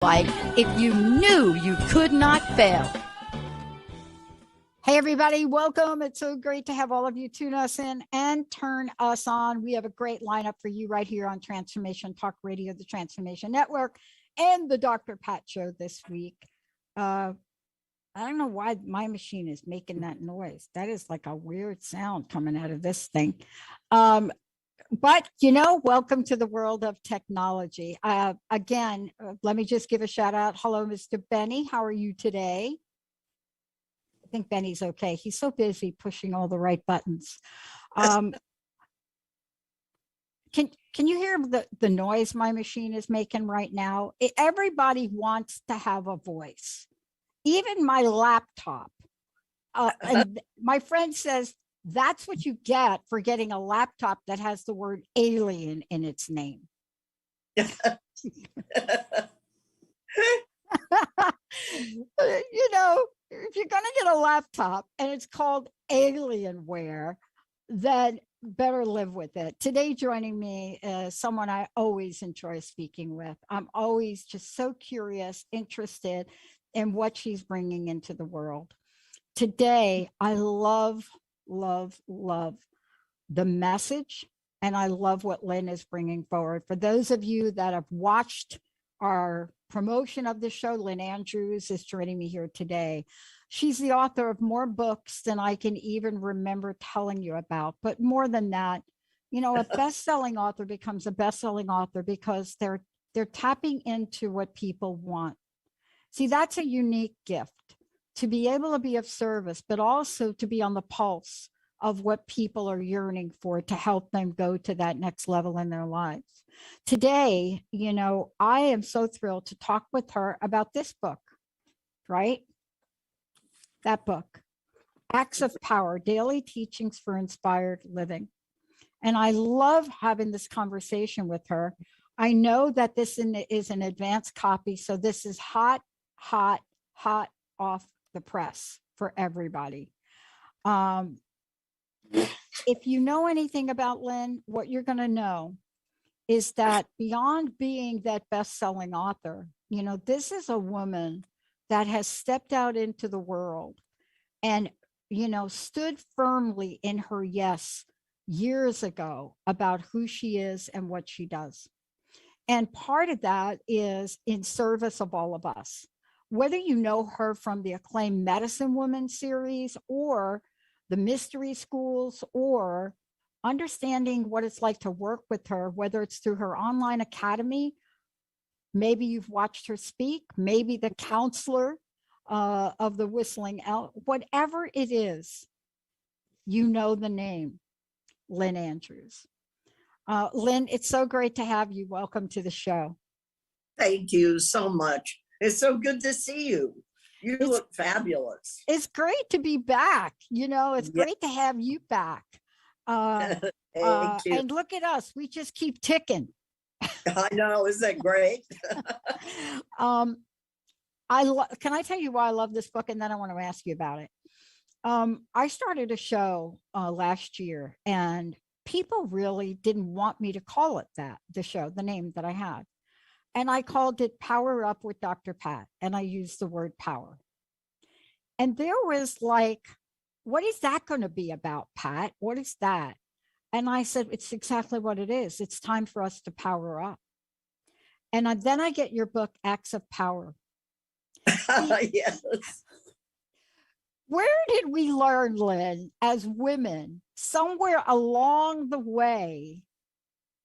like if you knew you could not fail. Hey, everybody, welcome. It's so great to have all of you tune us in and turn us on. We have a great lineup for you right here on Transformation Talk Radio, the Transformation Network, and the Dr. Pat Show this week. I don't know why my machine is making that noise. That is like a weird sound coming out of this thing. But, welcome to the world of technology. Again, let me just give a shout out. Hello, Mr. Benny. How are you today? I think Benny's okay. He's so busy pushing all the right buttons. Can you hear the noise my machine is making right now? Everybody wants to have a voice, even my laptop. And my friend says, that's what you get for getting a laptop that has the word alien in its name. If you're going to get a laptop and it's called Alienware, then better live with it. Today, joining me is someone I always enjoy speaking with. I'm always just so curious, interested in what she's bringing into the world. Today, I love the message, and I love what Lynn is bringing forward. For those of you that have watched our promotion of the show, Lynn Andrews is joining me here today. She's the author of more books than I can even remember telling you about. But more than that, a best-selling author becomes a best-selling author because they're tapping into what people want. See, that's a unique gift, to be able to be of service, but also to be on the pulse of what people are yearning for to help them go to that next level in their lives. Today, I am so thrilled to talk with her about this book, right? That book, Acts of Power, Daily Teachings for Inspired Living. And I love having this conversation with her. I know that this is an advanced copy, so this is hot off the press for everybody. If you know anything about Lynn, what you're going to know is that beyond being that best-selling author, this is a woman that has stepped out into the world and, stood firmly in her yes years ago about who she is and what she does. And part of that is in service of all of us. Whether you know her from the acclaimed Medicine Woman series or the mystery schools, or understanding what it's like to work with her, whether it's through her online academy, maybe you've watched her speak, maybe the counselor of the Whistling Elk, whatever it is, the name, Lynn Andrews. Lynn, it's so great to have you. Welcome to the show. Thank you so much. It's so good to see you. You look fabulous. It's great to be back. It's great to have you back. Thank you. And look at us. We just keep ticking. I know. Isn't that great? Can I tell you why I love this book? And then I want to ask you about it. I started a show last year, and people really didn't want me to call it the name that I had. And I called it Power Up with Dr. Pat. And I used the word power. And there was like, what is that going to be about, Pat? What is that? And I said, it's exactly what it is. It's time for us to power up. And then I get your book, Acts of Power. Yes. Where did we learn, Lynn, as women, somewhere along the way,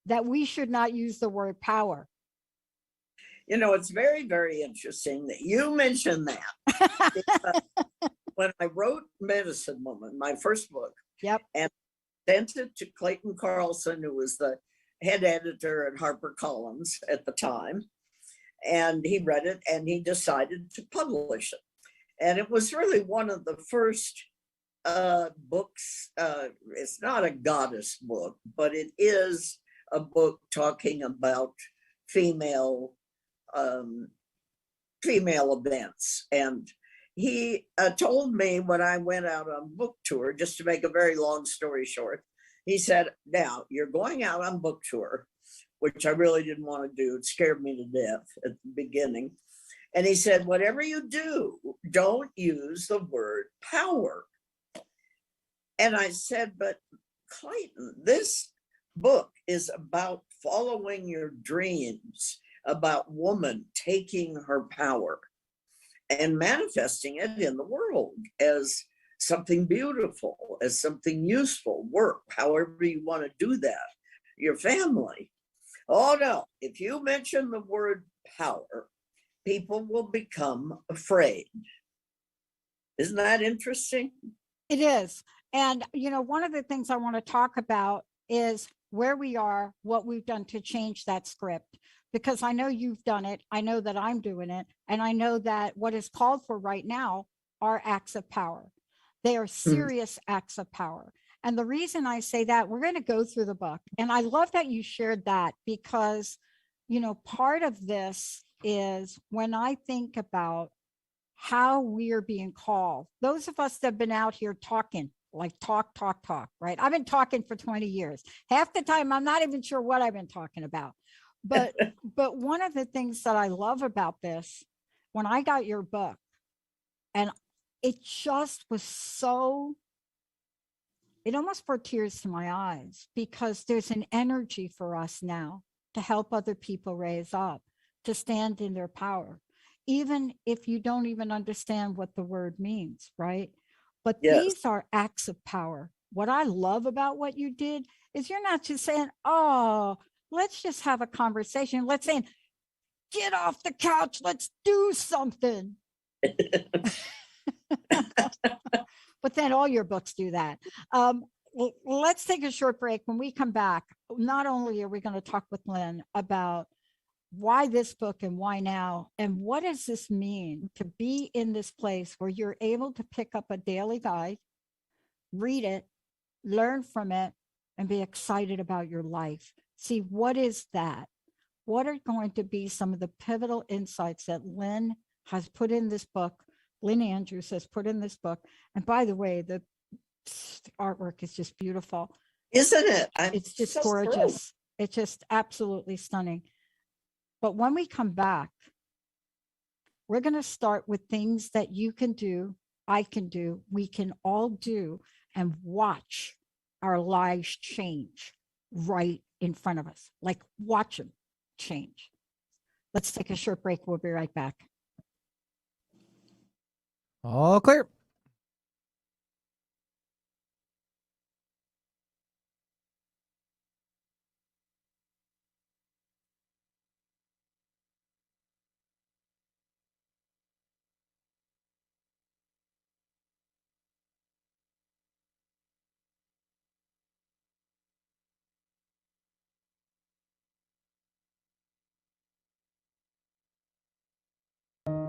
that we should not use the word power? It's very, very interesting that you mentioned that. When I wrote Medicine Woman, my first book, and sent it to Clayton Carlson, who was the head editor at HarperCollins at the time, and he read it and he decided to publish it. And it was really one of the first books. It's not a goddess book, but it is a book talking about female events. And he told me when I went out on book tour, just to make a very long story short, he said, now you're going out on book tour, which I really didn't want to do. It scared me to death at the beginning. And he said, whatever you do, don't use the word power. And I said, but Clayton, this book is about following your dreams, about woman taking her power and manifesting it in the world as something beautiful, as something useful, work, however you want to do that, your family. Oh no, if you mention the word power, people will become afraid. Isn't that interesting? It is. And, one of the things I want to talk about is where we are, what we've done to change that script, because I know you've done it. I know that I'm doing it. And I know that what is called for right now are acts of power. They are serious acts of power. And the reason I say that, we're going to go through the book. And I love that you shared that because, part of this is when I think about how we are being called, those of us that have been out here talking, like talk, right? I've been talking for 20 years. Half the time, I'm not even sure what I've been talking about. But one of the things that I love about this, when I got your book, and it just was so, it almost brought tears to my eyes because there's an energy for us now to help other people raise up, to stand in their power, even if you don't even understand what the word means, right? But these are acts of power. What I love about what you did is you're not just saying, oh, let's just have a conversation. Let's say, get off the couch. Let's do something. But then all your books do that. Let's take a short break. When we come back, not only are we going to talk with Lynn about why this book and why now, and what does this mean to be in this place where you're able to pick up a daily guide, read it, learn from it, and be excited about your life. See, what is that? What are going to be some of the pivotal insights that Lynn has put in this book? Lynn Andrews has put in this book. And by the way, the artwork is just beautiful. Isn't it? It's just gorgeous. It's just absolutely stunning. But when we come back, we're going to start with things that you can do, I can do, we can all do, and watch our lives change right in front of us. Like, watch them change. Let's take a short break. We'll be right back. All clear.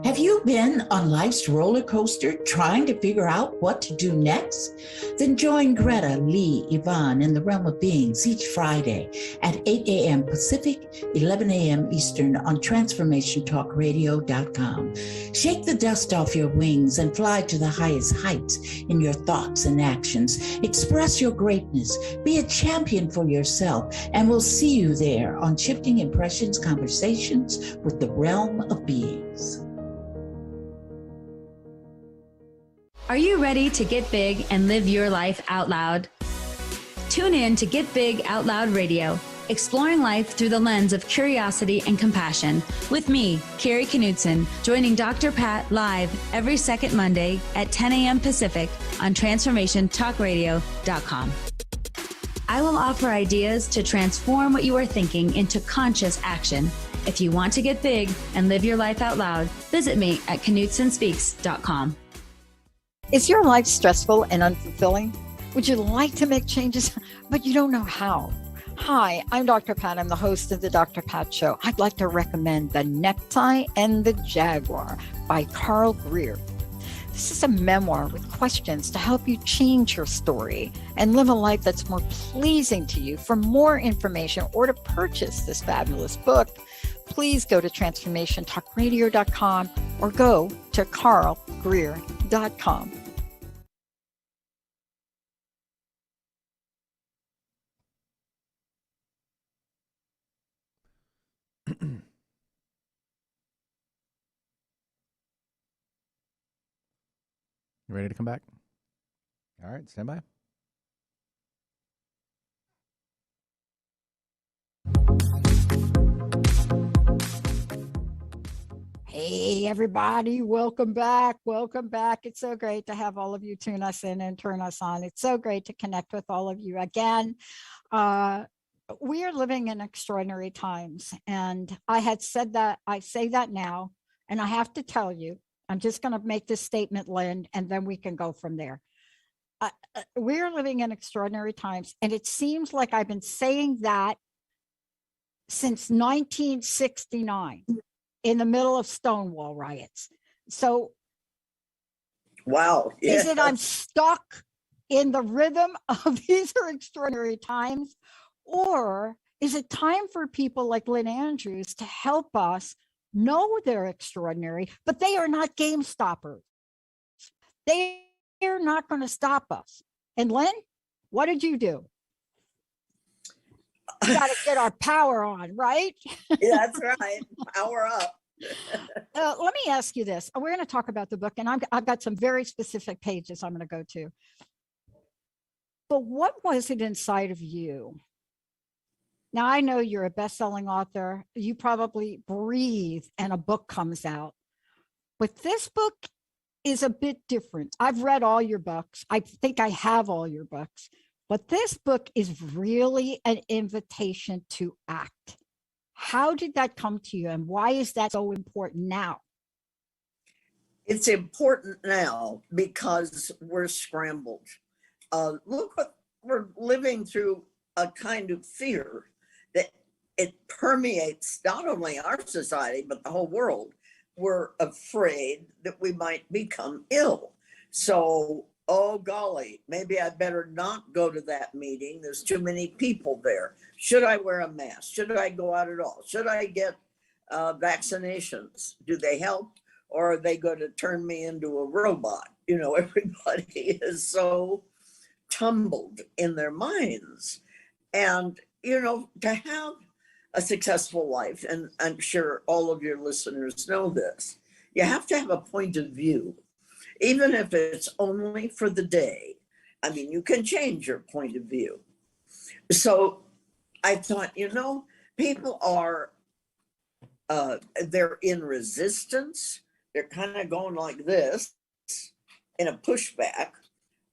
Have you been on life's roller coaster trying to figure out what to do next? Then join Greta, Lee, Yvonne in the Realm of Beings each Friday at 8 a.m. Pacific, 11 a.m. Eastern on TransformationTalkRadio.com. Shake the dust off your wings and fly to the highest heights in your thoughts and actions. Express your greatness. Be a champion for yourself, and we'll see you there on Shifting Impressions Conversations with the Realm of Beings. Are you ready to get big and live your life out loud? Tune in to Get Big Out Loud Radio, exploring life through the lens of curiosity and compassion, with me, Carrie Knudsen, joining Dr. Pat live every second Monday at 10 a.m. Pacific on TransformationTalkRadio.com. I will offer ideas to transform what you are thinking into conscious action. If you want to get big and live your life out loud, visit me at KnudsenSpeaks.com. Is your life stressful and unfulfilling? Would you like to make changes, but you don't know how? Hi, I'm Dr. Pat. I'm the host of the Dr. Pat Show. I'd like to recommend The Necktie and the Jaguar by Carl Greer. This is a memoir with questions to help you change your story and live a life that's more pleasing to you. For more information or to purchase this fabulous book, please go to transformationtalkradio.com or go to carlgreer.com. You ready to come back? All right, stand by. Hey, everybody, welcome back. Welcome back. It's so great to have all of you tune us in and turn us on. It's so great to connect with all of you again. We are living in extraordinary times. And I had said that, I say that now, and I have to tell you, I'm just going to make this statement, Lynn, and then we can go from there. We're living in extraordinary times. And it seems like I've been saying that since 1969. In the middle of Stonewall riots. So, wow. Is it I'm stuck in the rhythm of these are extraordinary times? Or is it time for people like Lynn Andrews to help us know they're extraordinary, but they are not game stoppers? They are not going to stop us. And Lynn, what did you do? We got to get our power on, right? Yeah, that's right. Power up. Let me ask you this. We're going to talk about the book, and I've got some very specific pages I'm going to go to. But what was it inside of you? Now, I know you're a best-selling author. You probably breathe and a book comes out. But this book is a bit different. I've read all your books. I think I have all your books. But this book is really an invitation to act. How did that come to you, and why is that so important now? It's important now because we're scrambled. Look what we're living through, a kind of fear that it permeates not only our society, but the whole world. We're afraid that we might become ill. So, oh golly, maybe I better not go to that meeting. There's too many people there. Should I wear a mask? Should I go out at all? Should I get vaccinations? Do they help? Or are they going to turn me into a robot? You know, everybody is so tumbled in their minds. And, you know, to have a successful life, and I'm sure all of your listeners know this, you have to have a point of view. Even if it's only for the day, I mean, you can change your point of view. So I thought, you know, people are, they're in resistance. They're kind of going like this in a pushback,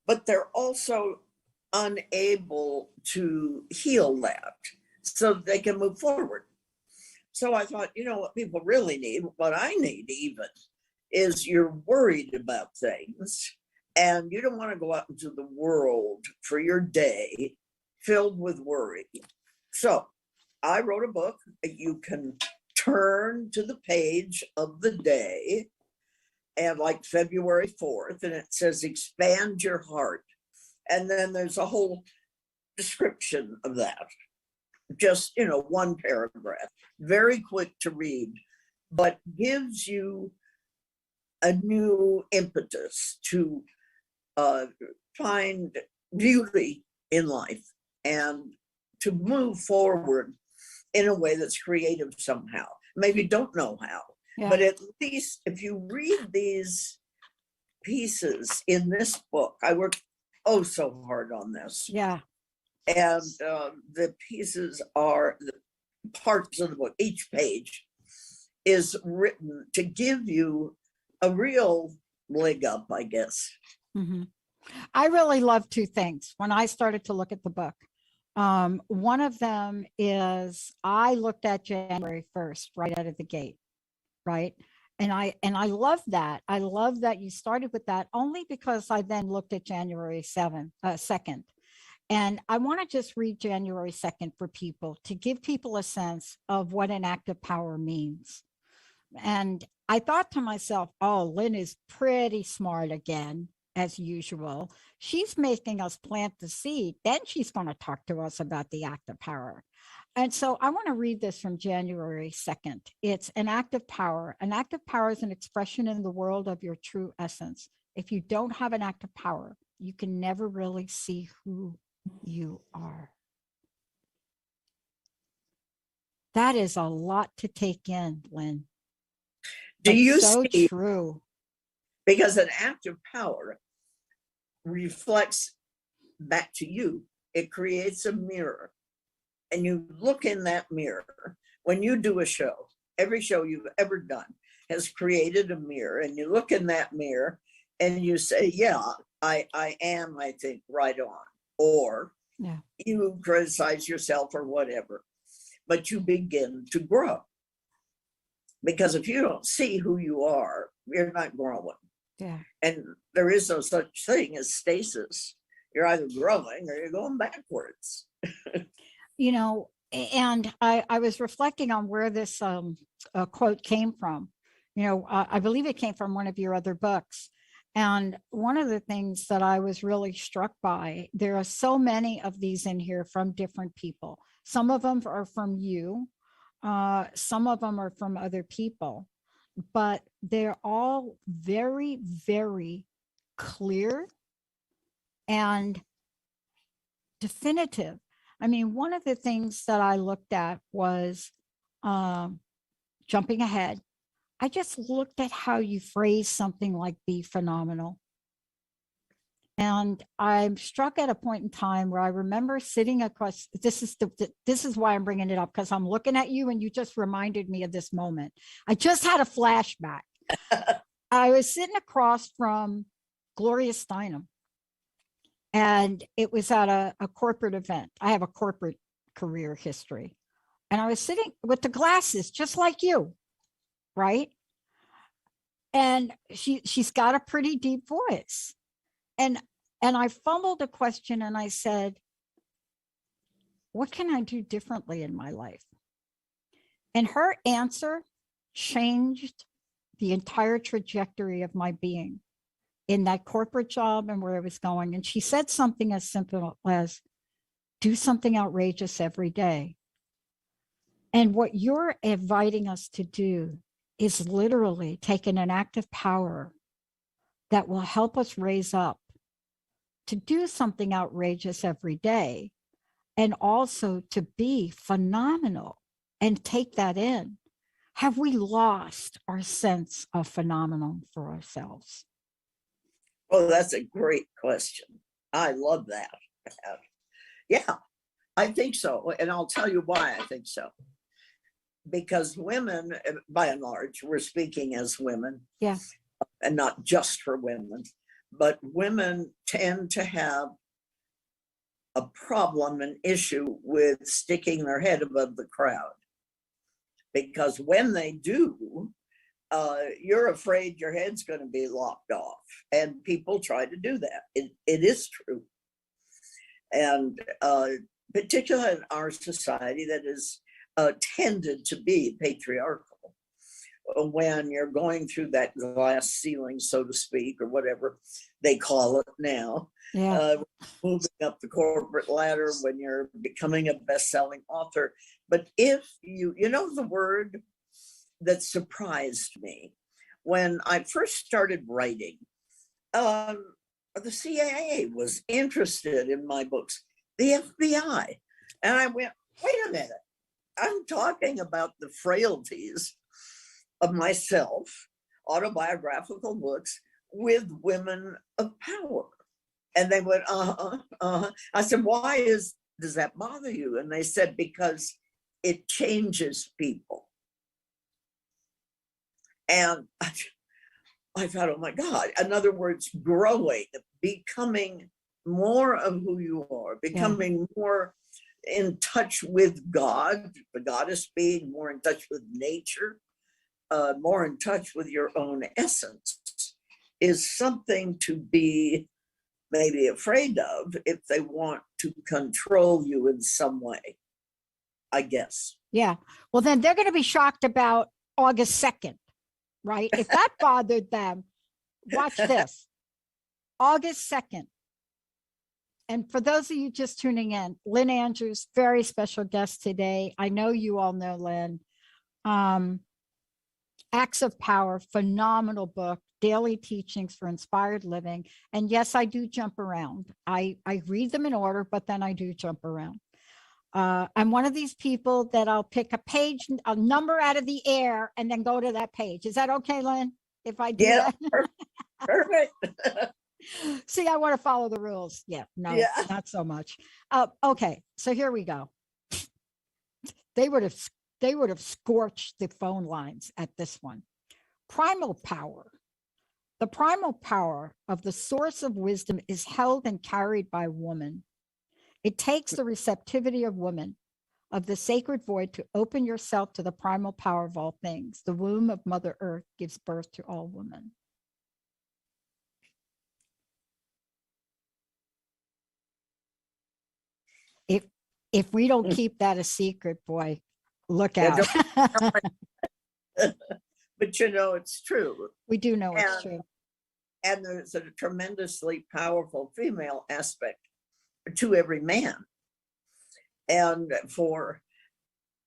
but they're also unable to heal that so they can move forward. So I thought, you know, what people really need, what I need even, is you're worried about things and you don't want to go out into the world for your day filled with worry. So I wrote a book. You can turn to the page of the day and like February 4th, and it says expand your heart. And then there's a whole description of that. Just, you know, one paragraph, very quick to read, but gives you a new impetus to find beauty in life and to move forward in a way that's creative somehow. Maybe don't know how, but at least if you read these pieces in this book, I worked so hard on this. Yeah. And the pieces are the parts of the book. Each page is written to give you a real leg up, I guess. Mm-hmm. I really love two things when I started to look at the book. One of them is I looked at January 1st, right out of the gate, right? And I love that. I love that you started with that only because I then looked at January 2nd. And I want to just read January 2nd for people to give people a sense of what an act of power means. And I thought to myself, oh, Lynn is pretty smart again, as usual. She's making us plant the seed. Then she's going to talk to us about the act of power. And so I want to read this from January 2nd. It's an act of power. An act of power is an expression in the world of your true essence. If you don't have an act of power, you can never really see who you are. That is a lot to take in, Lynn. Do you so see, true. Because an act of power reflects back to you. It creates a mirror, and you look in that mirror. When you do a show, every show you've ever done has created a mirror, and you look in that mirror and you say, yeah, I am, I think, right on. Or Yeah. you criticize yourself or whatever, but you begin to grow. Because if you don't see who you are, you're not growing. Yeah. And there is no such thing as stasis. You're either growing or you're going backwards. You know, and I was reflecting on where this quote came from. You know, I believe it came from one of your other books. And one of the things that I was really struck by, there are so many of these in here from different people. Some of them are from you. Some of them are from other people, but they're all very, very clear and definitive. I mean, one of the things that I looked at was jumping ahead. I just looked at how you phrase something like be phenomenal. And I'm struck at a point in time where I remember sitting across, this is why I'm bringing it up, because I'm looking at you and you just reminded me of this moment. I just had a flashback. I was sitting across from Gloria Steinem, and it was at a corporate event. I have a corporate career history. And I was sitting with the glasses, just like you, right? And she's got a pretty deep voice. And I fumbled a question and I said, what can I do differently in my life? And her answer changed the entire trajectory of my being in that corporate job and where I was going. And she said something as simple as, do something outrageous every day. And what you're inviting us to do is literally taking an act of power that will help us raise up to do something outrageous every day, and also to be phenomenal and take that in. Have we lost our sense of phenomenon for ourselves? Oh, that's a great question. I love that. Yeah, I think so. And I'll tell you why I think so. Because women, by and large, we're speaking as women. Yeah. And not just for women, but women tend to have a problem, an issue with sticking their head above the crowd. Because when they do, you're afraid your head's going to be lopped off. And people try to do that. It is true. And particularly in our society that is tended to be patriarchal, when you're going through that glass ceiling, so to speak, or whatever they call it now, moving up the corporate ladder, when you're becoming a best-selling author. But if you know the word that surprised me when I first started writing, the CIA was interested in my books, the FBI. And I went, wait a minute, I'm talking about the frailties of myself, autobiographical books with women of power. And they went, I said, why does that bother you? And they said, because it changes people. And I thought, oh my God, in other words, growing, becoming more of who you are, becoming more in touch with God, the goddess being more in touch with nature, more in touch with your own essence, is something to be maybe afraid of if they want to control you in some way, I guess. Yeah. Well, then they're going to be shocked about August 2nd, right? If that bothered them, watch this. August 2nd. And for those of you just tuning in, Lynn Andrews, very special guest today. I know you all know Lynn. Acts of Power, phenomenal book, daily teachings for inspired living. And yes, I do jump around. I read them in order, but then I do jump around. I'm one of these people that I'll pick a page, a number out of the air, and then go to that page. Is that okay, Lynn? If I do that? Perfect. See, I want to follow the rules. Yeah, no, Yeah. not so much. Okay, so here we go. They would have scorched the phone lines at this one. Primal power. The primal power of the source of wisdom is held and carried by woman. It takes the receptivity of woman, of the sacred void, to open yourself to the primal power of all things. The womb of Mother Earth gives birth to all women. If we don't keep that a secret, boy, look out. But you know, it's true. We do know it's true. And there's a tremendously powerful female aspect to every man. And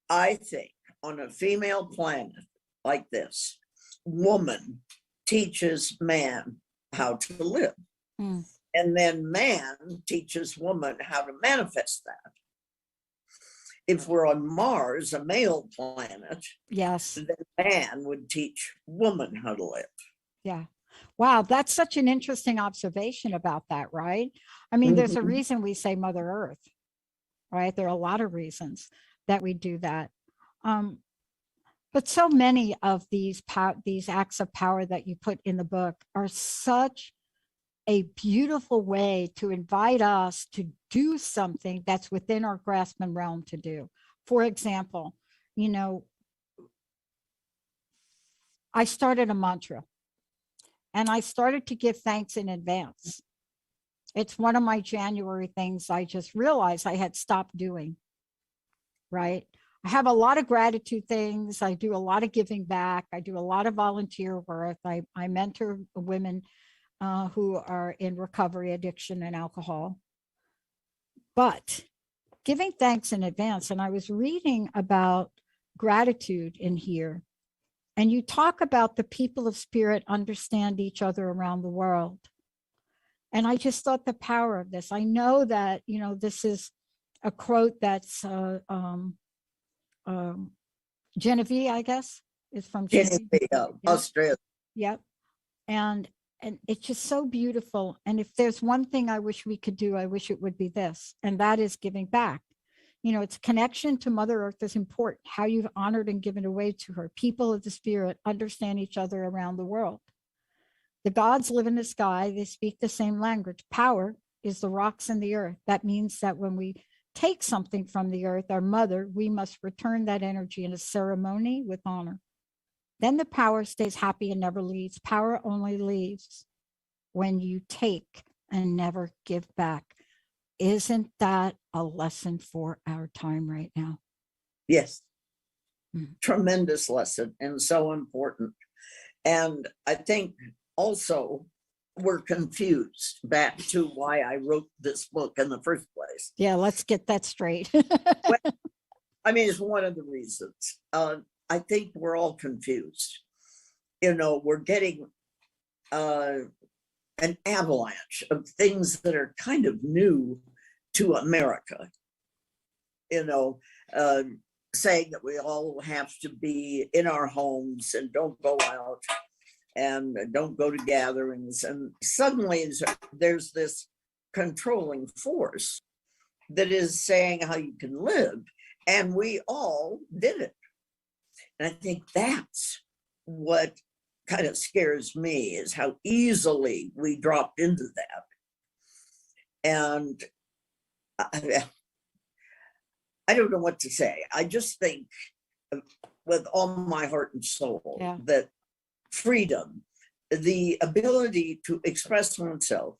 I think, on a female planet like this, woman teaches man how to live. Mm. And then man teaches woman how to manifest that. If we're on Mars, a male planet, yes, then man would teach woman how to live. Yeah. Wow, that's such an interesting observation about that, right? I mean, there's a reason we say Mother Earth, right? There are a lot of reasons that we do that. But so many of these acts of power that you put in the book are such a beautiful way to invite us to do something that's within our grasp and realm to do. For example, you know, I started a mantra. And I started to give thanks in advance. It's one of my January things I just realized I had stopped doing, right? I have a lot of gratitude things. I do a lot of giving back. I do a lot of volunteer work. I mentor women who are in recovery, addiction, and alcohol. But giving thanks in advance, and I was reading about gratitude in here. And you talk about the people of spirit understand each other around the world. And I just thought the power of this. I know that, you know, this is a quote that's Genevieve, I guess, is from Genevieve, Australia. Yep. And it's just so beautiful. And if there's one thing I wish we could do, I wish it would be this, and that is giving back. You know, it's connection to Mother Earth is important. How you've honored and given away to her. People of the spirit understand each other around the world. The gods live in the sky. They speak the same language. Power is the rocks in the earth. That means that when we take something from the earth, our mother, we must return that energy in a ceremony with honor. Then the power stays happy and never leaves. Power only leaves when you take and never give back. Isn't that a lesson for our time right now? Yes. Tremendous lesson and so important. And I think also we're confused back to why I wrote this book in the first place. Yeah, let's get that straight. Well, I mean, it's one of the reasons. I think we're all confused. You know, we're getting an avalanche of things that are kind of new to America. You know, saying that we all have to be in our homes and don't go out and don't go to gatherings. And suddenly there's this controlling force that is saying how you can live. And we all did it. And I think that's what kind of scares me, is how easily we dropped into that. And I don't know what to say. I just think with all my heart and soul that freedom, the ability to express oneself,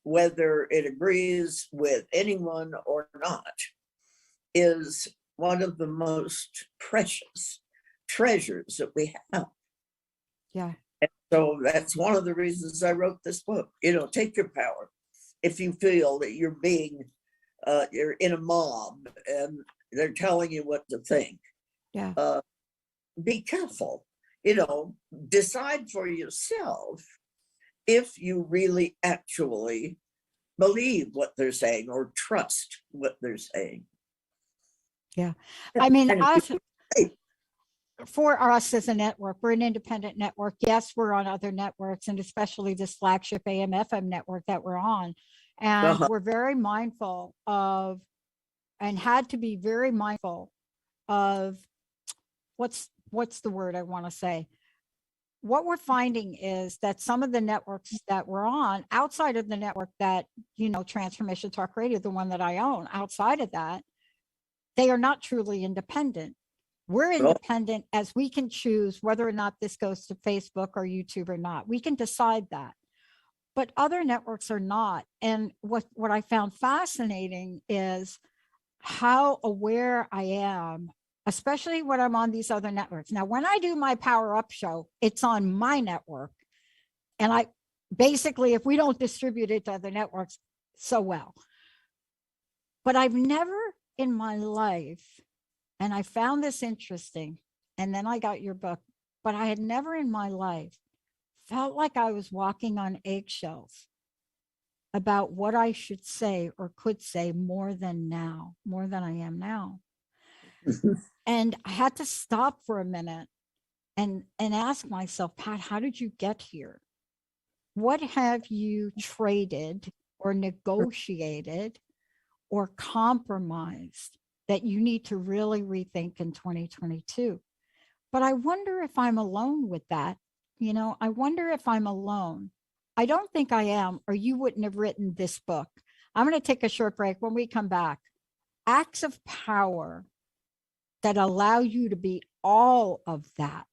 whether it agrees with anyone or not, is one of the most precious treasures that we have. Yeah. And so that's one of the reasons I wrote this book. You know, take your power. If you feel that you're being, you're in a mob and they're telling you what to think, be careful. You know, decide for yourself if you really actually believe what they're saying or trust what they're saying. Yeah. I mean, for us as a network, we're an independent network. Yes, we're on other networks, and especially this flagship AM/FM network that we're on. And we're very mindful of, and had to be very mindful of, what's the word I want to say? What we're finding is that some of the networks that we're on, outside of the network that, Transformation Talk Radio, the one that I own, outside of that, they are not truly independent. We're independent as we can choose whether or not this goes to Facebook or YouTube or not. We can decide that. But other networks are not. And what I found fascinating is how aware I am, especially when I'm on these other networks. Now, when I do my Power Up show, it's on my network. And I basically, if we don't distribute it to other networks, so well. But I've never in my life, and I found this interesting, and then I got your book, but I had never in my life felt like I was walking on eggshells about what I should say or could say more than I am now. And I had to stop for a minute and ask myself, Pat, how did you get here? What have you traded or negotiated or compromised that you need to really rethink in 2022? But I wonder if I'm alone with that. I wonder if I'm alone. I don't think I am, or you wouldn't have written this book. I'm going to take a short break. When we come back, acts of power that allow you to be all of that,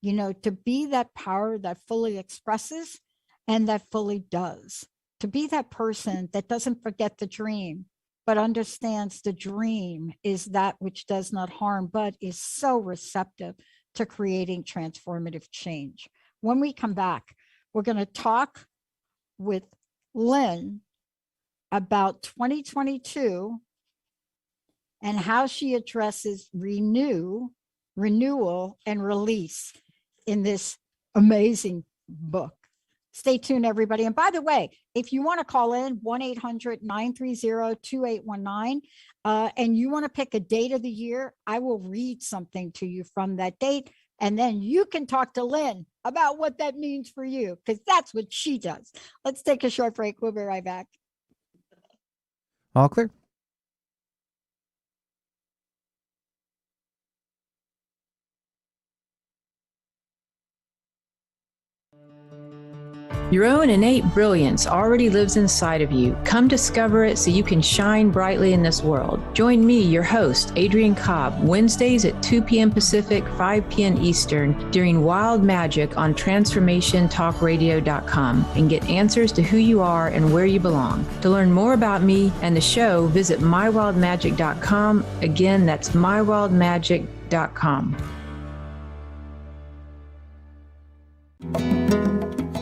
to be that power that fully expresses and that fully does, to be that person that doesn't forget the dream, but understands the dream is that which does not harm, but is so receptive to creating transformative change. When we come back, we're going to talk with Lynn about 2022 and how she addresses renewal and release in this amazing book. Stay tuned, everybody. And by the way, if you want to call in 1-800-930-2819 and you want to pick a date of the year, I will read something to you from that date. And then you can talk to Lynn about what that means for you, because that's what she does. Let's take a short break. We'll be right back. All clear. Your own innate brilliance already lives inside of you. Come discover it so you can shine brightly in this world. Join me, your host, Adrienne Cobb, Wednesdays at 2 p.m. Pacific, 5 p.m. Eastern, during Wild Magic on TransformationTalkRadio.com, and get answers to who you are and where you belong. To learn more about me and the show, visit mywildmagic.com. Again, that's mywildmagic.com.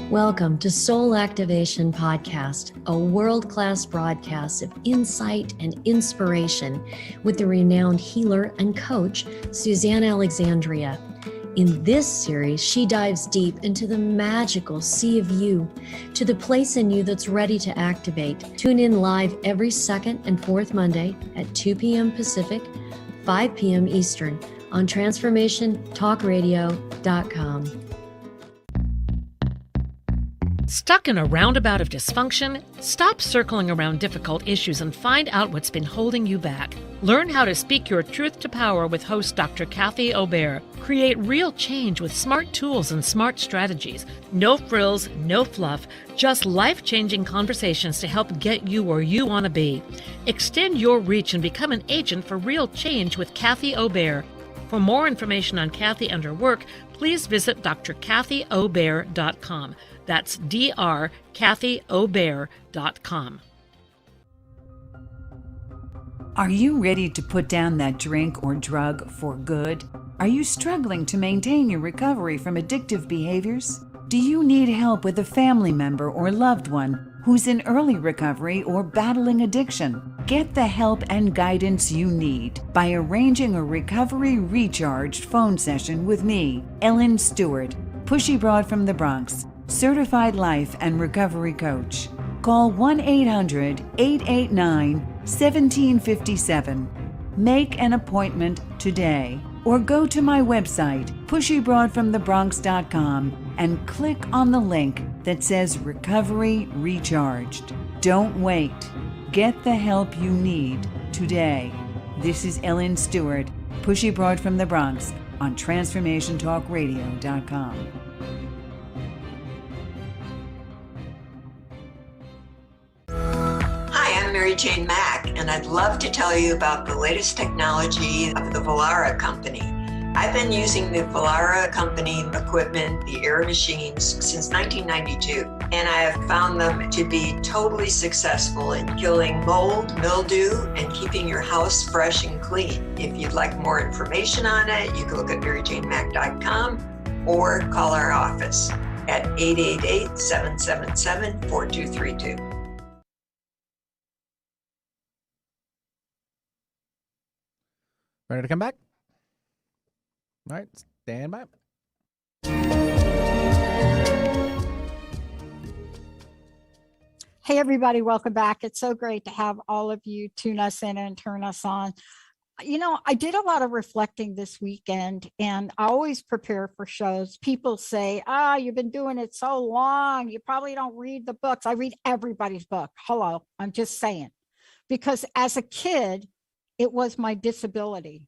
Welcome to Soul Activation Podcast, a world-class broadcast of insight and inspiration with the renowned healer and coach, Suzanne Alexandria. In this series, she dives deep into the magical sea of you, to the place in you that's ready to activate. Tune in live every second and fourth Monday at 2 p.m. Pacific, 5 p.m. Eastern on TransformationTalkRadio.com. Stuck in a roundabout of dysfunction? Stop circling around difficult issues and find out what's been holding you back. Learn how to speak your truth to power with host Dr. Kathy Obear. Create real change with smart tools and smart strategies. No frills, no fluff, just life-changing conversations to help get you where you want to be. Extend your reach and become an agent for real change with Kathy Obear. For more information on Kathy and her work, please visit drkathyobear.com. That's drkathyobear.com. Are you ready to put down that drink or drug for good? Are you struggling to maintain your recovery from addictive behaviors? Do you need help with a family member or loved one who's in early recovery or battling addiction? Get the help and guidance you need by arranging a recovery recharged phone session with me, Ellen Stewart, Pushy Broad from the Bronx, certified life and recovery coach. Call 1-800-889-1757. Make an appointment today. or go to my website, pushybroadfromthebronx.com, and click on the link that says Recovery Recharged. Don't wait. Get the help you need today. This is Ellen Stewart, Pushy Broad from the Bronx, on TransformationTalkRadio.com. Hi, I'm Mary Jane Mack, and I'd love to tell you about the latest technology of the Vollara Company. I've been using the Vollara Company equipment, the air machines, since 1992, and I have found them to be totally successful in killing mold, mildew, and keeping your house fresh and clean. If you'd like more information on it, you can look at maryjanemack.com or call our office at 888-777-4232. Ready to come back? All right, stand by. Hey, everybody, welcome back. It's so great to have all of you tune us in and turn us on. You know, I did a lot of reflecting this weekend, and I always prepare for shows. People say, you've been doing it so long, you probably don't read the books. I read everybody's book. Hello, I'm just saying. Because as a kid, it was my disability.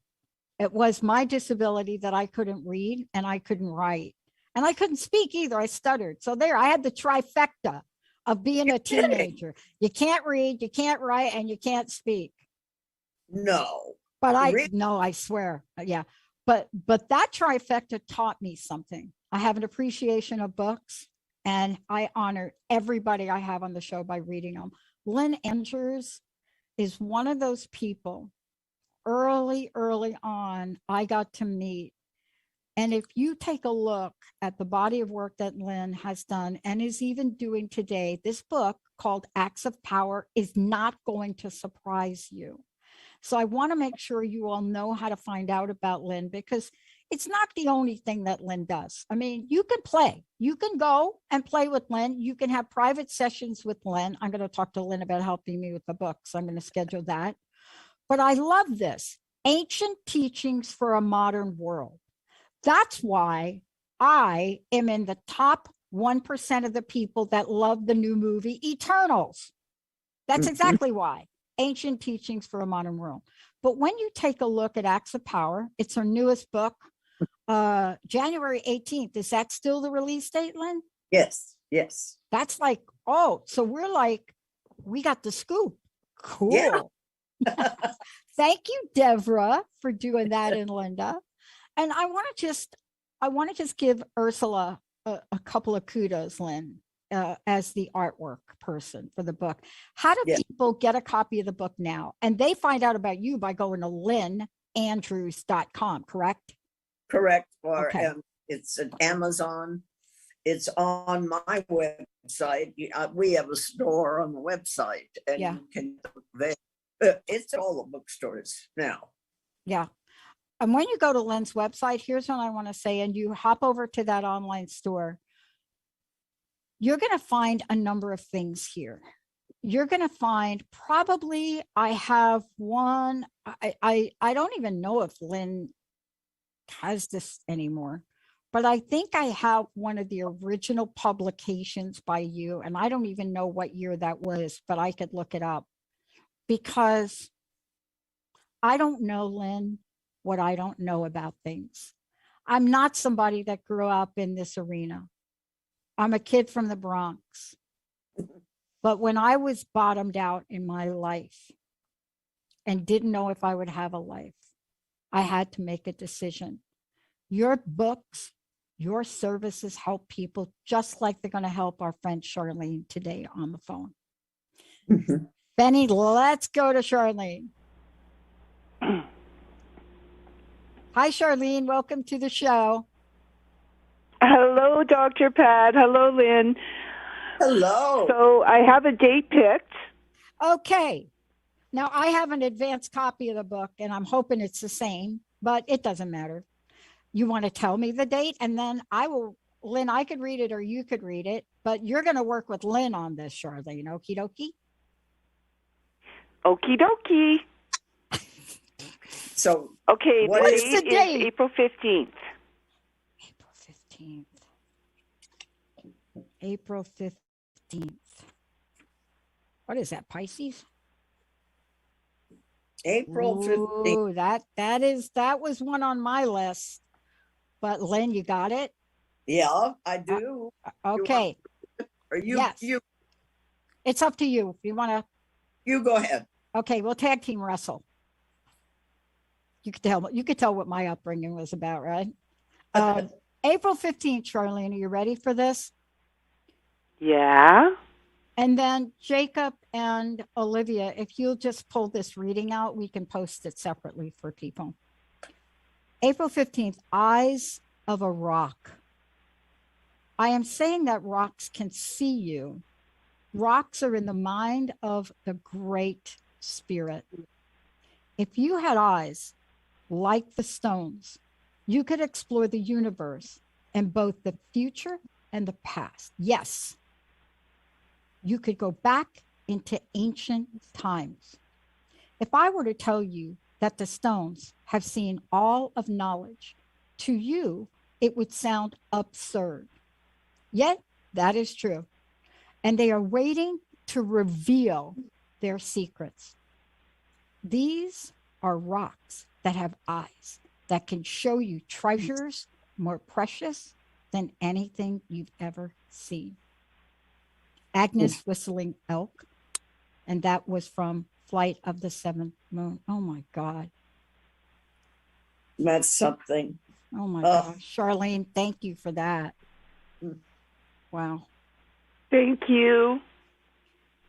It was my disability that I couldn't read and I couldn't write. And I couldn't speak either. I stuttered. So there, I had the trifecta of being a teenager. You can't read, you can't write, and you can't speak. No. But I swear. Yeah. But that trifecta taught me something. I have an appreciation of books, and I honor everybody I have on the show by reading them. Lynn Andrews is one of those people early on I got to meet. And if you take a look at the body of work that Lynn has done and is even doing today, this book called Acts of Power is not going to surprise you. So I want to make sure you all know how to find out about Lynn, because it's not the only thing that Lynn does. I mean, you can play. You can go and play with Lynn. You can have private sessions with Lynn. I'm going to talk to Lynn about helping me with the book, so I'm going to schedule that. But I love this. Ancient Teachings for a Modern World. That's why I am in the top 1% of the people that love the new movie Eternals. That's exactly why. Ancient Teachings for a Modern World. But when you take a look at Acts of Power, it's her newest book, January 18th. Is that still the release date, Lynn? Yes. That's like, so we're like, we got the scoop. Cool. Yeah. Thank you, Deborah, for doing that, and Linda. And I want to just give Ursula a couple of kudos, Lynn, as the artwork person for the book. How do people get a copy of the book now? And they find out about you by going to lynnandrews.com, correct? Correct. Or it's at Amazon. It's on my website. We have a store on the website, and you can there. It's all the bookstores now. Yeah. And when you go to Lynn's website, here's what I want to say, and you hop over to that online store, you're going to find a number of things here. You're going to find probably, I have one, I don't even know if Lynn has this anymore, but I think I have one of the original publications by you, and I don't even know what year that was, but I could look it up. Because I don't know, Lynn, what I don't know about things. I'm not somebody that grew up in this arena. I'm a kid from the Bronx. But when I was bottomed out in my life and didn't know if I would have a life, I had to make a decision. Your books, your services help people just like they're going to help our friend Charlene today on the phone. Benny, let's go to Charlene. Hi, Charlene. Welcome to the show. Hello, Dr. Pat. Hello, Lynn. Hello. So I have a date picked. Okay. Now, I have an advanced copy of the book, and I'm hoping it's the same, but it doesn't matter. You want to tell me the date, and then I will, Lynn, I could read it or you could read it, but you're going to work with Lynn on this, Charlene. Okie dokie? Okie dokie. So, Okay, what the is date the date? is April 15th. April 15th. April 15th. What is that, Pisces? April 15th? Ooh, that was one on my list. But Lynn, you got it? Yeah, I do. Okay. Or you, Yes. you, It's up to you. If you want to. you go ahead. Okay, we'll tag team wrestle. You could tell what my upbringing was about, right? April 15th, Charlene, are you ready for this? Yeah. And then Jacob and Olivia, if you'll just pull this reading out, we can post it separately for people. April 15th, eyes of a rock. I am saying that rocks can see you. Rocks are in the mind of the Great Spirit. If you had eyes like the stones, you could explore the universe in both the future and the past. Yes, you could go back into ancient times. If I were to tell you that the stones have seen all of knowledge, to you, it would sound absurd. Yet, that is true. And they are waiting to reveal their secrets. These are rocks that have eyes that can show you treasures more precious than anything you've ever seen. Agnes whistling elk, and that was from Flight of the Seventh Moon. Oh my God. That's something. Oh my gosh. Charlene, thank you for that. Wow. Thank you.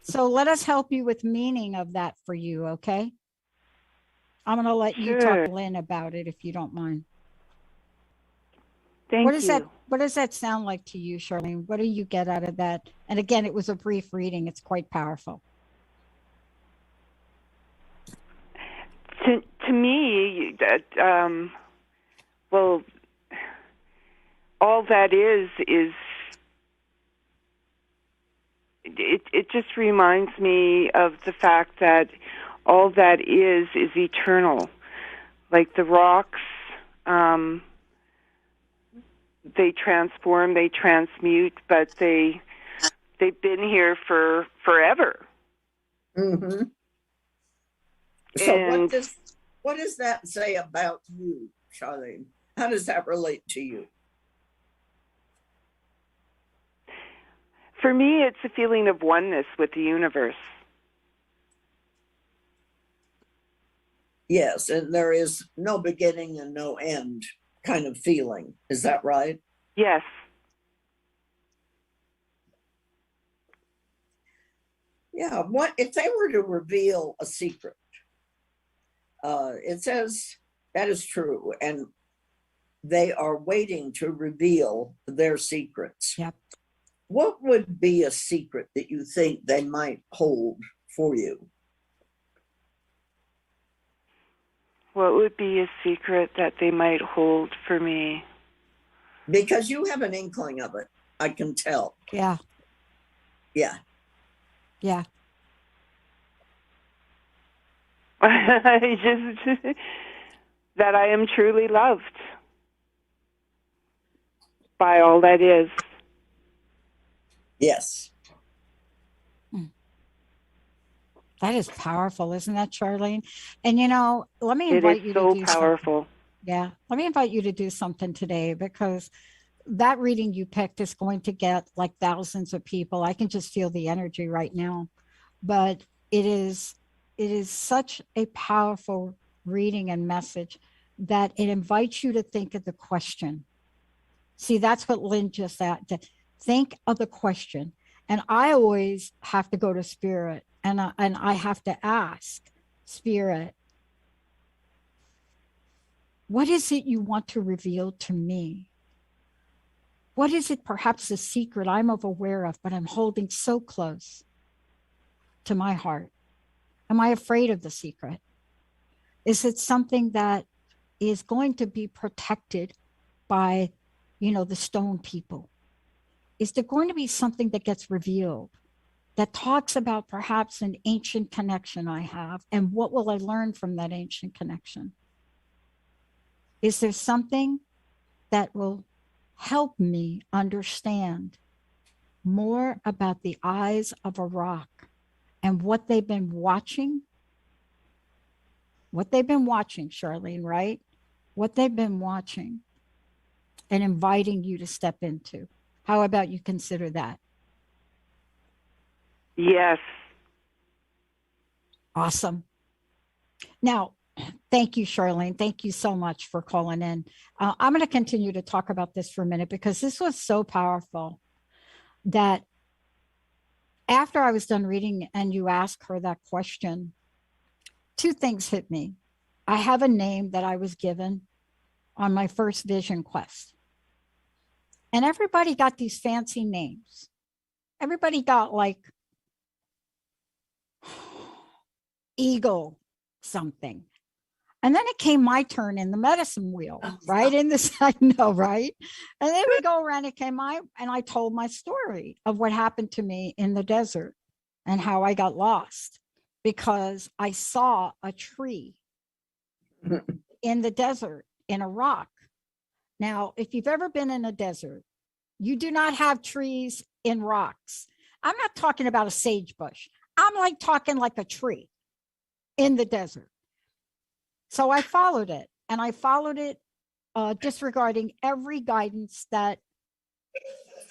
So let us help you with meaning of that for you, okay? I'm going to let you talk to Lynn about it if you don't mind. Thank you. What does that sound like to you, Charlene? What do you get out of that? And again, it was a brief reading. It's quite powerful. To me, well, all that is it just reminds me of the fact that all that is eternal. Like the rocks, they transform, they transmute, but they've been here for forever. Mm-hmm. So what does that say about you, Charlene? How does that relate to you? For me, it's a feeling of oneness with the universe. Yes, and there is no beginning and no end kind of feeling. Is that right? Yes. Yeah. What if they were to reveal a secret? It says that is true, and they are waiting to reveal their secrets. Yep. What would be a secret that you think they might hold for you? What would be a secret that they might hold for me? Because you have an inkling of it, I can tell. Yeah. Yeah. Yeah. Just that I am truly loved by all that is. Yes. That is powerful, isn't that, Charlene? And let me invite you to do so powerful. Something. Yeah. Let me invite you to do something today, because that reading you picked is going to get like thousands of people. I can just feel the energy right now. But it is such a powerful reading and message that it invites you to think of the question. See, that's what Lynn just said, to think of the question. And I always have to go to Spirit, and I have to ask Spirit, what is it you want to reveal to me? What is it, perhaps a secret I'm aware of, but I'm holding so close to my heart? Am I afraid of the secret? Is it something that is going to be protected by, the stone people? Is there going to be something that gets revealed that talks about perhaps an ancient connection I have? And what will I learn from that ancient connection? Is there something that will help me understand more about the eyes of a rock and what they've been watching? What they've been watching, Charlene, right? What they've been watching and inviting you to step into. How about you consider that? Yes. Awesome. Now, thank you, Charlene. Thank you so much for calling in. I'm going to continue to talk about this for a minute because this was so powerful that after I was done reading and you asked her that question, two things hit me. I have a name that I was given on my first vision quest. And everybody got these fancy names. Everybody got like Eagle something. And then it came my turn in the medicine wheel, right? In this, I know, right? And then we go around, it came and I told my story of what happened to me in the desert and how I got lost because I saw a tree in the desert in a rock. Now, if you've ever been in a desert, you do not have trees in rocks. I'm not talking about a sage bush. I'm like talking like a tree in the desert. So I followed it, and I followed it disregarding every guidance that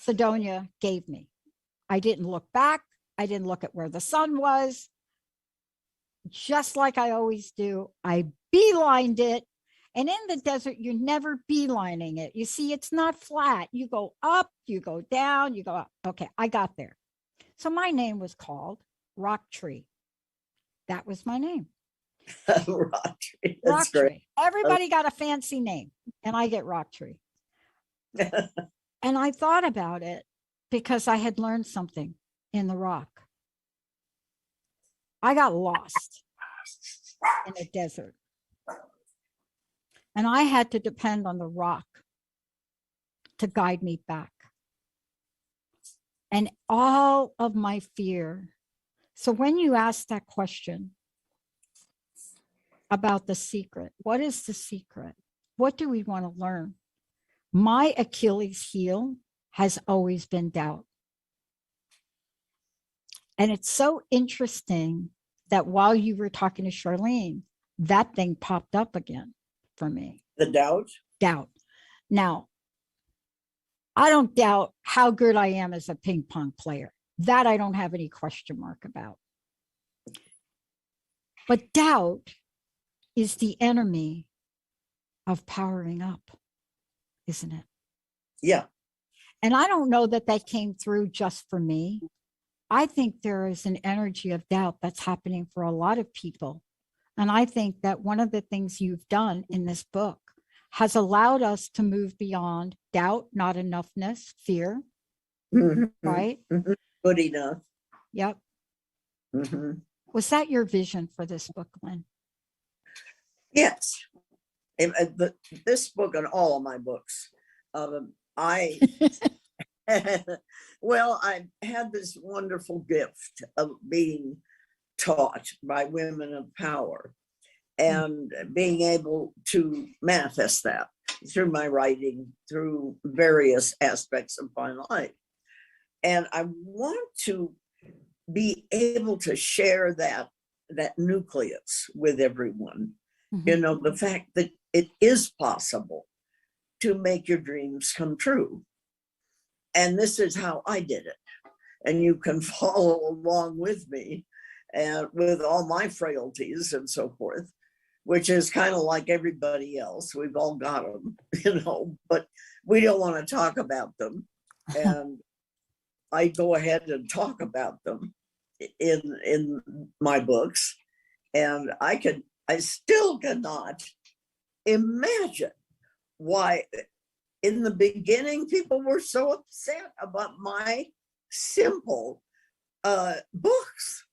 Sidonia gave me. I didn't look back. I didn't look at where the sun was. Just like I always do, I beelined it. And in the desert, you're never beelining it. You see, it's not flat. You go up, you go down, you go up. Okay, I got there. So my name was called Rock Tree. That was my name. Rock Tree. Rock Tree. Everybody got a fancy name, and I get Rock Tree. And I thought about it because I had learned something in the rock. I got lost in a desert. And I had to depend on the rock to guide me back. And all of my fear. So when you ask that question about the secret, what is the secret? What do we want to learn? My Achilles heel has always been doubt. And it's so interesting that while you were talking to Charlene, that thing popped up again for me. The doubt? Doubt. Now, I don't doubt how good I am as a ping pong player. That I don't have any question mark about. But doubt is the enemy of powering up, isn't it? Yeah. And I don't know that that came through just for me. I think there is an energy of doubt that's happening for a lot of people. And I think that one of the things you've done in this book has allowed us to move beyond doubt, not enoughness, fear, right? Good enough. Yep. Was that your vision for this book, Lynn? Yes. This book and all of my books, I had this wonderful gift of being taught by women of power and being able to manifest that through my writing, through various aspects of my life. And I want to be able to share that nucleus with everyone. You know, the fact that it is possible to make your dreams come true. And this is how I did it. And you can follow along with me and with all my frailties and so forth, which is kind of like everybody else. We've all got them, you know, but we don't want to talk about them. And I go ahead and talk about them in my books. And I still cannot imagine why in the beginning people were so upset about my simple books.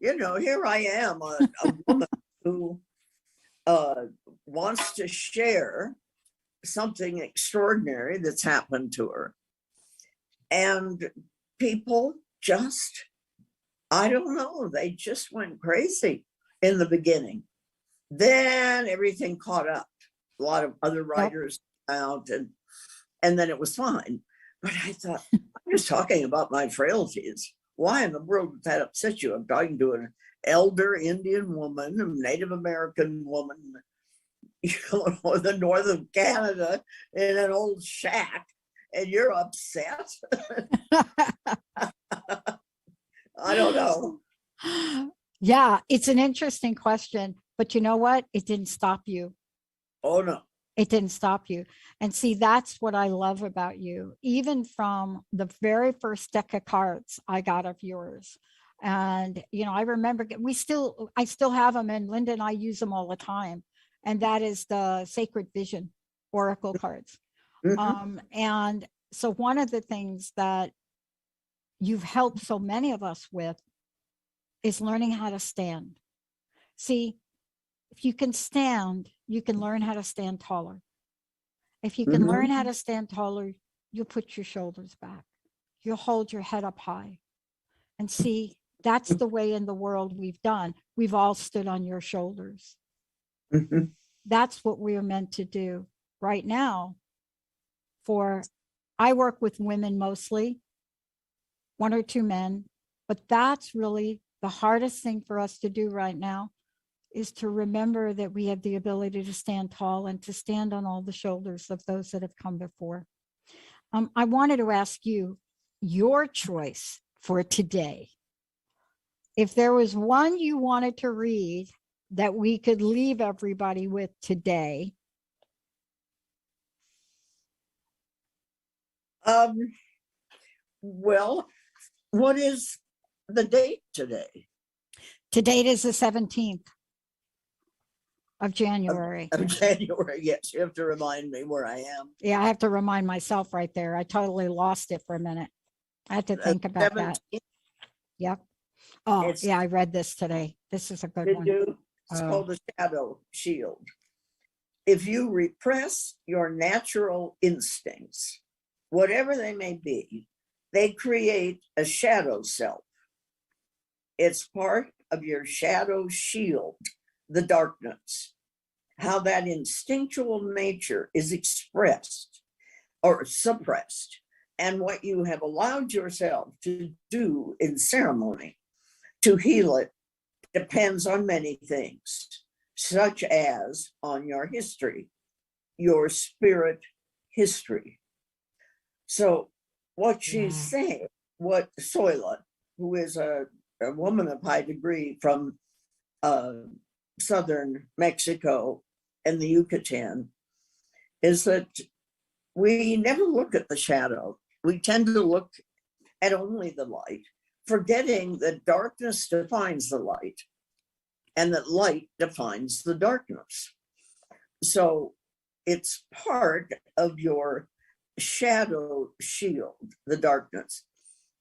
You know, here I am, a woman who wants to share something extraordinary that's happened to her. And people just, I don't know, they just went crazy in the beginning. Then everything caught up. a lot of other writers out, and then it was fine. But I thought, I'm just talking about my frailties. Why in the world would that upset you? I'm talking to an elder Indian woman, a Native American woman, the north of Canada, in an old shack, and you're upset. I don't know. Yeah, it's an interesting question, but you know what? It didn't stop you. Oh, no. It didn't stop you. And see, that's what I love about you. Even from the very first deck of cards I got of yours. And, I remember I still have them, and Linda and I use them all the time. And that is the Sacred Vision Oracle cards. Mhm. And so one of the things that you've helped so many of us with is learning how to stand. See, if you can stand, you can learn how to stand taller. If you can learn how to stand taller, you'll put your shoulders back. You'll hold your head up high. And see, that's the way in the world we've done. We've all stood on your shoulders. Mhm. That's what we're meant to do right now. I work with women mostly, 1 or 2 men, but that's really the hardest thing for us to do right now, is to remember that we have the ability to stand tall and to stand on all the shoulders of those that have come before. I wanted to ask you your choice for today. If there was one you wanted to read that we could leave everybody with today. Well, what is the date today? Today is the 17th of January. Of January, yes. You have to remind me where I am. Yeah, I have to remind myself right there. I totally lost it for a minute. I had to think about that. Yep. Oh, yeah, I read this today. This is a good one. It's called the shadow shield. If you repress your natural instincts, whatever they may be, they create a shadow self. It's part of your shadow shield, the darkness. How that instinctual nature is expressed or suppressed, and what you have allowed yourself to do in ceremony to heal it depends on many things, such as on your history, your spirit history. So what she's saying, what Soila, who is a woman of high degree from southern Mexico and the Yucatan, is that we never look at the shadow. We tend to look at only the light, forgetting that darkness defines the light and that light defines the darkness. So it's part of your shadow shield, the darkness.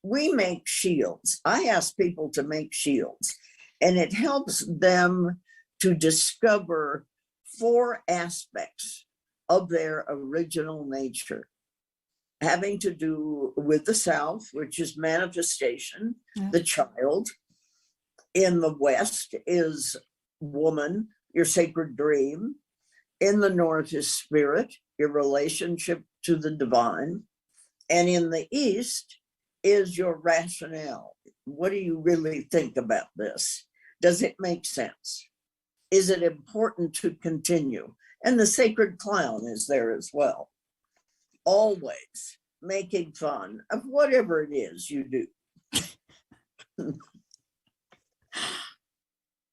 We make shields. I ask people to make shields, and it helps them to discover 4 aspects of their original nature, having to do with the South, which is manifestation, the child. In the West is woman, your sacred dream. In the North is spirit, your relationship to the divine. And in the East is your rationale. What do you really think about this? Does it make sense? Is it important to continue? And the sacred clown is there as well. Always making fun of whatever it is you do.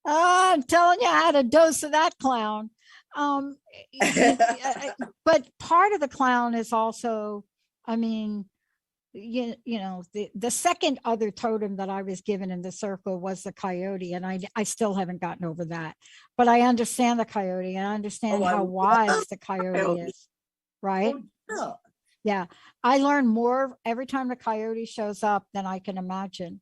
I'm telling you, I had a dose of that clown. But part of the clown is also, I mean, the second other totem that I was given in the circle was the coyote, and I still haven't gotten over that. But I understand the coyote, and I understand how wise the coyote is, right? Yeah, I learn more every time the coyote shows up than I can imagine.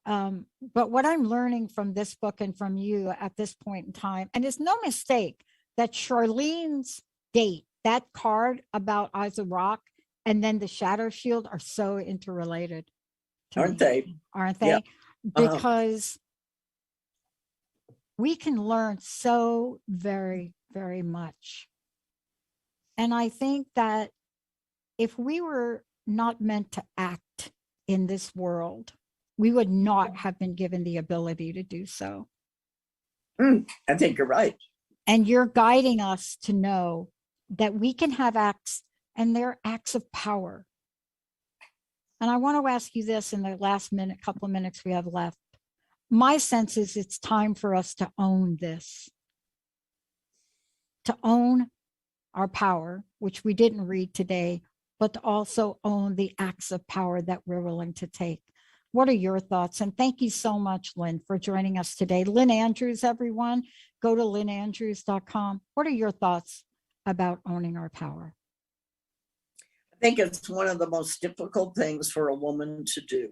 But what I'm learning from this book and from you at this point in time, and it's no mistake that Charlene's date, that card about Eyes of Rock, and then the shadow shield are so interrelated. Aren't they? Aren't they? Yeah. Because we can learn so very, very much And I think that if we were not meant to act in this world, we would not have been given the ability to do so. I think you're right. And you're guiding us to know that we can have acts, and they're acts of power. And I want to ask you this in the last couple of minutes we have left. My sense is it's time for us to own this, to own our power, which we didn't read today, but to also own the acts of power that we're willing to take. What are your thoughts? And thank you so much, Lynn, for joining us today. Lynn Andrews, everyone, go to lynnandrews.com. What are your thoughts about owning our power? I think it's one of the most difficult things for a woman to do.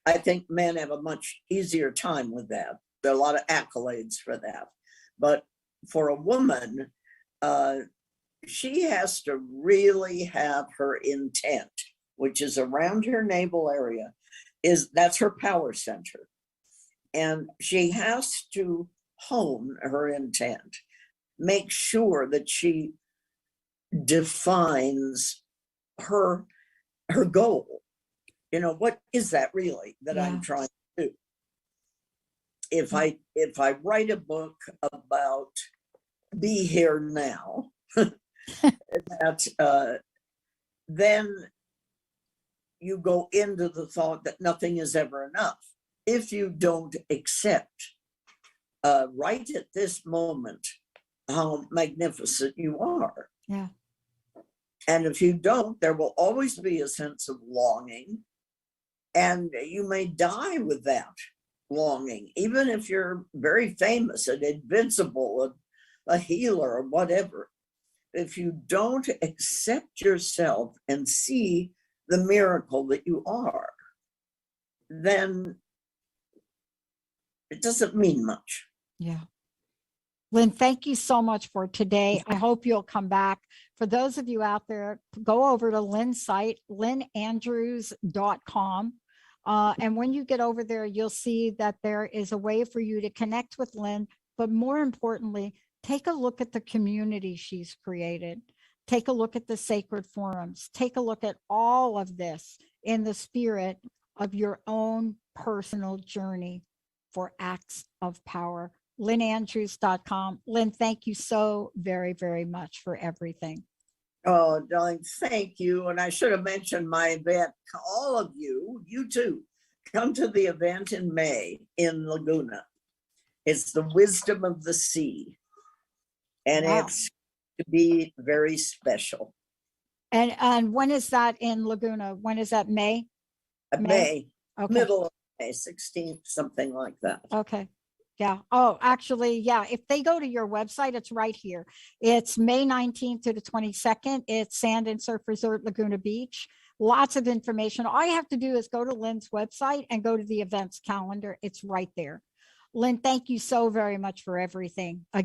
I think men have a much easier time with that. There are a lot of accolades for that. But for a woman, she has to really have her intent, which is around her navel area, that's her power center. And she has to hone her intent, make sure that she defines her goal. You know, what is that really that I'm trying to do? If I write a book about be here now, then you go into the thought that nothing is ever enough. If you don't accept right at this moment how magnificent you are. Yeah. And if you don't, there will always be a sense of longing, and you may die with that longing, even if you're very famous and invincible, a healer or whatever. If you don't accept yourself and see the miracle that you are, then it doesn't mean much. Yeah. Lynn, thank you so much for today. I hope you'll come back. For those of you out there, go over to Lynn's site, lynnandrews.com. And when you get over there, you'll see that there is a way for you to connect with Lynn, but more importantly, take a look at the community she's created. Take a look at the sacred forums. Take a look at all of this in the spirit of your own personal journey for acts of power. lynnandrews.com. Lynn, thank you so very, very much for everything. Oh, darling, thank you. And I should have mentioned my event. All of you, you too, come to the event in May in Laguna. It's the Wisdom of the Sea. And it's to be very special. And when is that in Laguna? When is that, May? May. Okay. Middle of May, 16th, something like that. Okay. Yeah. Oh, actually, yeah. If they go to your website, it's right here. It's May 19th to the 22nd. It's Sand and Surf Resort, Laguna Beach. Lots of information. All you have to do is go to Lynn's website and go to the events calendar. It's right there. Lynn, thank you so very much for everything.